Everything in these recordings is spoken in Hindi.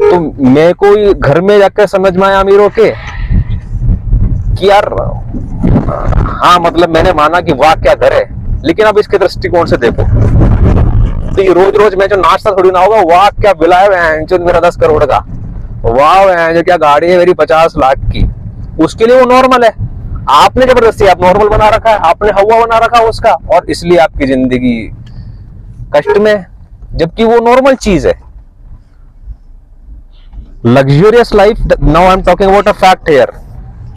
तो मेरे को घर में जाकर समझ में आया अमीरों के कि यार हाँ मतलब मैंने माना कि वाह क्या घर है, लेकिन अब इसके दृष्टिकोण से देखो तो ये रोज रोज मैं जो नाश्ता थोड़ी ना होगा, वाह क्या बिल है जो मेरा 10 करोड़ का, वाह जो क्या गाड़ी है मेरी 50 लाख की, उसके लिए वो नॉर्मल है। आपने जबरदस्ती आप नॉर्मल बना रखा है, आपने हवा बना रखा है उसका, और इसलिए आपकी जिंदगी कष्ट में, जबकि वो नॉर्मल चीज है। luxurious life, now I'm talking about a fact here,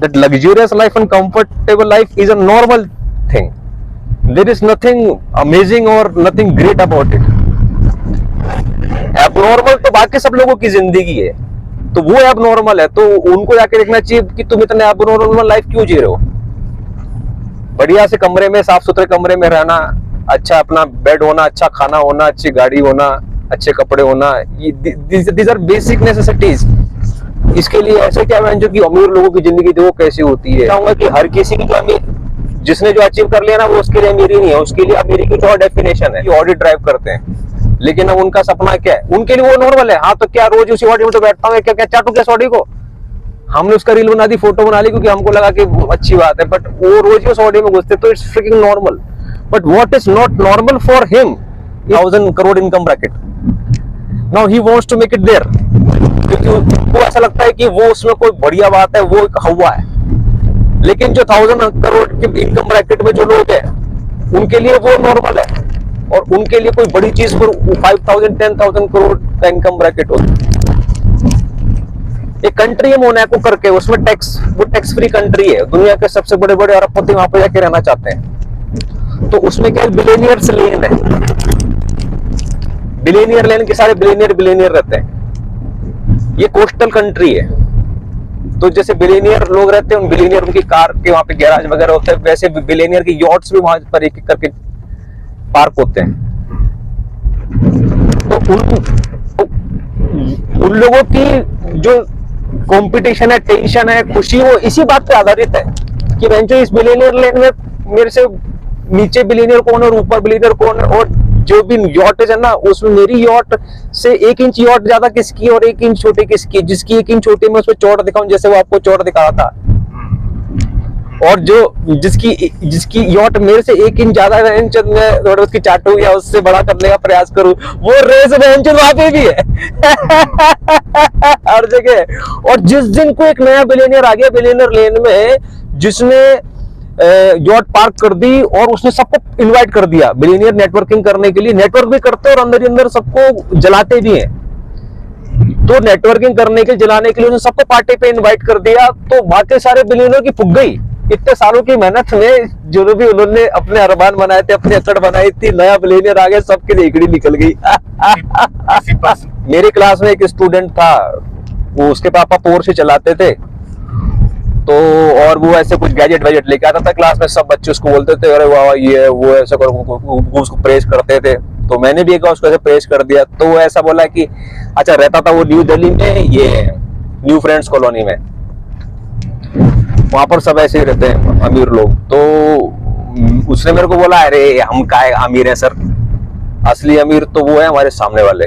that luxurious life and comfortable life is a normal thing. There is nothing amazing or nothing great about it. abnormal तो बाकी सब लोगों की जिंदगी है, तो वो abnormal है, तो उनको जाके देखना चाहिए कि तुम इतने abnormal लाइफ क्यों जी रहे हो। बढ़िया से कमरे में, साफ सुथरे कमरे में रहना, अच्छा अपना बेड होना, अच्छा खाना होना, अच्छी गाड़ी होना, अच्छे कपड़े होना, these are basic necessities। इसके लिए ऐसे क्या है जो कि अमीर लोगों की जिंदगी देखो कैसी होती है। चाहूंगा कि हर किसी की जो अमीर, जिसने जो अचीव कर लिया ना, वो उसके लिए अमीर ही नहीं है, उसके लिए अमीरी की जो डेफिनेशन है, ऑडी ड्राइव करते हैं, लेकिन अब उनका सपना क्या है, उनके लिए वो नॉर्मल है। हाँ तो क्या रोज उसी ऑडी में तो बैठता हूँ, क्या क्या चाटू क्या ऑडी को, हमने उसका रील बना दी, फोटो बना ली, क्योंकि हमको लगा कि अच्छी बात है, बट वो रोज उस ऑडी में घुसते, तो it's freaking normal. But what is not normal for him, 1000 crore income bracket, now he wants to make it there, क्योंकि उनको ऐसा लगता है कि वो उसमें कोई बढ़िया बात है, वो एक हवा है। लेकिन जो 1000 करोड़ के इनकम ब्रैकेट में जो लोग हैं, उनके लिए वो नॉर्मल है, और उनके लिए कोई बड़ी चीज पर 5000 10,000 करोड़ का इनकम ब्रैकेट होता है। एक कंट्री है मोनाको करके, उसमें वो टैक्स फ्री कंट्री है, दुनिया के सबसे बड़े बड़े अरबपति वहां पर जाके रहना चाहते हैं। तो उसमें क्या बिलियनियर्स लेन है, बिलियनियर लेन के सारे बिलियनियर रहते हैं। ये कोस्टल कंट्री है, तो जैसे बिलियनियर लोग रहते हैं, उन बिलियनियर उनकी कार के वहां पे गैराज वगैरह होते हैं, वैसे बिलियनियर की यॉट्स भी वहां पर एक एक करके पार्क होते हैं। तो उन लोगों की जो कंपटीशन है, टेंशन है, खुशी, वो इसी बात पे आधारित है कि बेंचो इस बिलियनियर लेन में मेरे से नीचे बिलियनियर कौन है और ऊपर बिलियनियर कौन है, और जो भी यॉट है ना, उसमें मेरी यॉट से 1 इंच यॉट ज्यादा किसकी और 1 इंच छोटी किसकी, जिसकी 1 इंच छोटी में उसमें चौड़ दिखाऊं, जैसे वो आपको चौड़ दिखा रहा था, और जो जिसकी यॉट मेरे से 1 इंच ज्यादा है, मैं थोड़ा उसकी चाटू या उससे बड़ा करने का प्रयास करूं, वो रेस वहां पे भी है हर जगह। और जिस दिन को एक नया बिलियनियर आ गया बिलियनियर लेन में, जिसने यॉट पार्क कर दी और उसने सबको इनवाइट कर दिया बिलियनियर नेटवर्किंग करने के लिए, नेटवर्क भी करते हैं और अंदर ही अंदर सबको जलाते भी हैं। तो नेटवर्किंग करने के जलाने के लिए उसने सबको पार्टी पे इनवाइट कर दिया, तो बाकी सारे बिलियनियर की फुक गई। इतने सालों की मेहनत में जो भी उन्होंने अपने अरमान बनाए थे, अपनी अकड़ बनाई थी, नया बिलियनियर आ गया, सबकी रेगड़ी निकल गई मेरी क्लास में एक स्टूडेंट था, वो उसके पापा पोर्शे चलाते थे, तो और वो ऐसे कुछ गैजेट वैजेट लेके आता था क्लास में, सब बच्चे उसको बोलते थे अरे वाह ये वो ऐसा करो, उसको प्रेस करते थे। तो मैंने भी एक उसको ऐसे प्रेस कर दिया, तो वो ऐसा बोला कि अच्छा, रहता था वो न्यू दिल्ली में, ये न्यू फ्रेंड्स कॉलोनी में, वहां पर सब ऐसे ही रहते हैं अमीर लोग। तो उसने मेरे को बोला अरे हम काय अमीर हैं सर, असली अमीर तो वो है हमारे सामने वाले।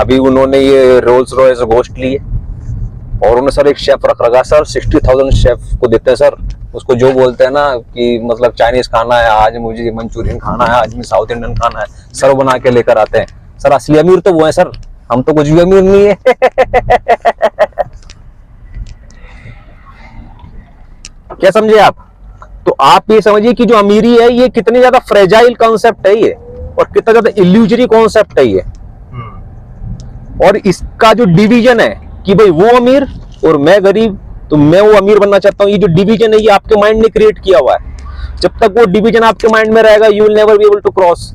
अभी उन्होंने ये रोल्स रॉयस घोस्ट ली है और उन्होंने सर एक शेफ रख रखा सर, 60,000 शेफ को देते हैं सर, उसको जो बोलते हैं ना कि मतलब चाइनीज खाना है, आज मुझे मंचूरियन खाना है, आज में साउथ इंडियन खाना है, सर बना के लेकर आते हैं। सर असली अमीर तो वो है सर, हम तो कुछ भी अमीर नहीं है क्या समझे आप? तो आप ये समझिए कि जो अमीरी है ये कितनी ज्यादा फ्रेजाइल कॉन्सेप्ट है ये, और कितना ज्यादा इल्यूजरी कॉन्सेप्ट है ये। और इसका जो डिवीजन है कि भाई वो अमीर और मैं गरीब, तो मैं वो अमीर बनना चाहता हूं, ये जो डिवीजन है ये आपके माइंड ने क्रिएट किया हुआ है। जब तक वो डिवीजन आपके माइंड में रहेगा, you will never be able to cross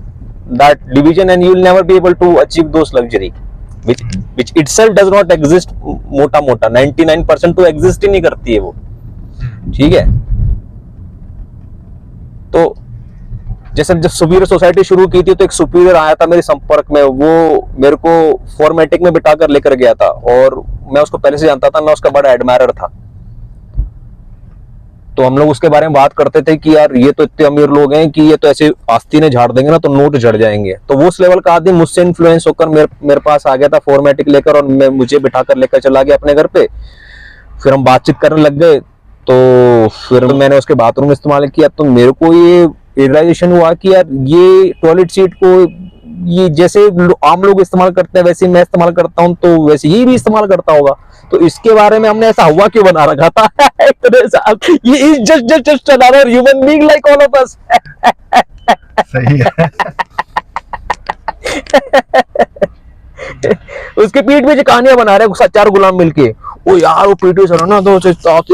that division and you will never be able to achieve those luxury which itself does not exist। मोटा मोटा 99% तो एग्जिस्ट ही नहीं करती है वो, ठीक है। तो जैसे जब सुपीरियर सोसाइटी शुरू की थी, तो एक सुपीरियर आया था मेरे संपर्क में, वो मेरे को फॉर्मेटिक में बिठा कर लेकर गया था, और मैं उसको पहले से जानता था, मैं उसका बड़ा एडमायरर था। तो हम लोग उसके बारे में बात करते थे कि यार ये तो इतने अमीर लोग हैं कि ये तो ऐसे आस्तीने झाड़ देंगे ना तो नोट झड़ जाएंगे। तो वो उस लेवल का आदमी मुझसे इन्फ्लुएंस होकर मेरे पास आ गया था फॉर्मेटिक लेकर, और मुझे बिठाकर लेकर चला गया अपने घर पे। फिर हम बातचीत करने लग गए, तो फिर मैंने उसके बाथरूम इस्तेमाल किया। तो मेरे को ये रियलाइजेशन हुआ कि यार ये टॉयलेट सीट को ये जैसे आम लोग इस्तेमाल करते हैं वैसे मैं इस्तेमाल करता हूँ, तो वैसे ये भी इस्तेमाल करता होगा। तो इसके बारे में हमने ऐसा हुआ क्यों बना रखा था इतने साल। ये is just another human being like all of us. सही है। उसके पीठ में जो कहानियां बना रहे हैं 4 गुलाम मिलके, ओ यार वो पीटी सर है ना तो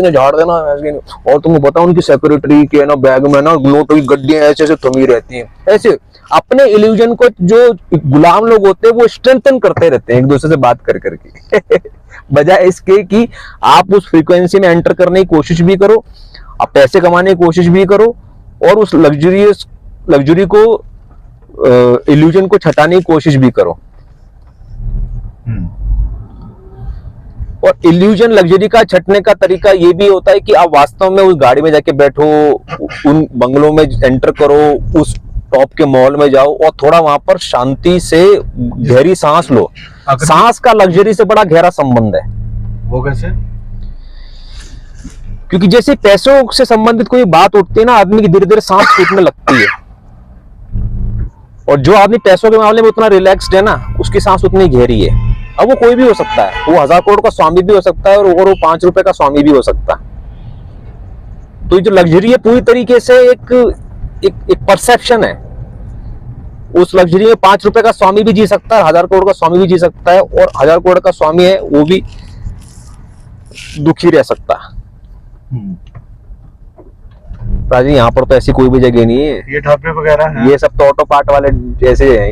ने झाड़ देना, और तुमको पता उनकी सेक्रेटरी के ना बैग में ना ग्लोट की गड्डियां ऐसे ऐसे थमी रहती हैं। ऐसे अपने इल्यूजन को जो गुलाम लोग होते हैं वो स्ट्रेंथन करते रहते हैं एक दूसरे से बात कर करके बजाय इसके कि आप उस फ्रीक्वेंसी में एंटर करने की कोशिश भी करो, आप पैसे कमाने की कोशिश भी करो, और उस लग्जरी को इल्यूजन को छटाने की कोशिश भी करो। और इल्यूजन लग्जरी का छटने का तरीका ये भी होता है कि आप वास्तव में उस गाड़ी में जाके बैठो, उन बंगलों में एंटर करो, उस टॉप के मॉल में जाओ और थोड़ा वहां पर शांति से गहरी सांस लो। सांस का लग्जरी से बड़ा गहरा संबंध है। वो कैसे? क्योंकि जैसे पैसों से संबंधित कोई बात उठती है ना, आदमी की धीरे धीरे सांस छूटने लगती है। और जो आदमी पैसों के मामले में उतना रिलैक्स्ड है ना, उसकी सांस उतनी गहरी है। अब वो कोई भी हो सकता है, वो 1000 करोड़ का स्वामी भी हो सकता है और वो 5 रुपए का स्वामी भी हो सकता है। तो ये जो लग्जरी है पूरी तरीके से एक परसेप्शन है। उस लग्जरी में 5 रुपए का स्वामी भी जी सकता है, 1000 करोड़ का स्वामी भी जी सकता है, और 1000 करोड़ का स्वामी है वो भी दुखी रह सकता है। राजी यहाँ पर तो ऐसी कोई भी जगह नहीं है। ये ढाबे वगैरह हैं, ये सब तो ऑटो पार्ट वाले जैसे हैं।